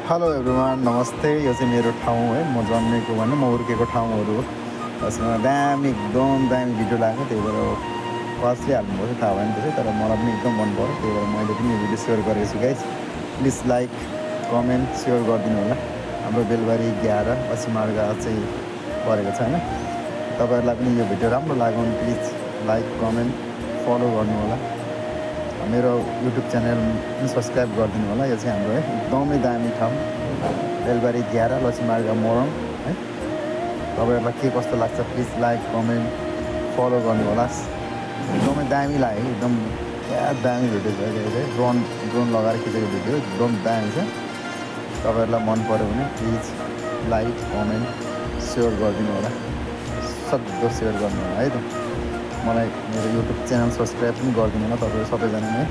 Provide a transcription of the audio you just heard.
Hello everyone नमस्ते। यो चाहिँ मेरो ठाउँ है, म जन्मेको भने म हुर्केको ठाउँहरू हो। यसमा दामी एकदम दामी भिडियो लाग्यो, त्यही भएर कसले हाल्नुभयो थाहा भएन त्यसै, तर मलाई पनि एकदम मन पऱ्यो, त्यही भएर मैले पनि यो भिडियो सेयर गरेको छु guys. Please like comment share गरिदिनु होला। हाम्रो बेलबारी 11 असीमार्ग चाहिँ परेको छ होइन। तपाईँहरूलाई पनि यो भिडियो राम्रो लाग्यो भने प्लिज लाइक कमेन्ट फलो गर्नु होला। मेरो युट्युब च्यानल पनि सब्सक्राइब गरिदिनु होला। यो चाहिँ हाम्रो है एकदमै दामी ठाउँ, बेलबारी 11 लक्ष्मीमार्ग मोरङ है। तपाईँहरूलाई के कस्तो लाग्छ प्लिज लाइक कमेन्ट फलो गर्नु होला। एकदमै दामी लाग्यो, एकदम क्या दामी भिडियो छ है। ड्रोन लगाएर खिचेको भिडियो एकदम दामी छ। तपाईँहरूलाई मन पऱ्यो भने प्लिज लाइक कमेन्ट सेयर गरिदिनु होला, सक्दो सेयर गर्नु होला है त। मलाई मेरो युट्युब च्यानल सब्सक्राइब पनि गरिदिनु होला तपाईँहरू सबैजना नै।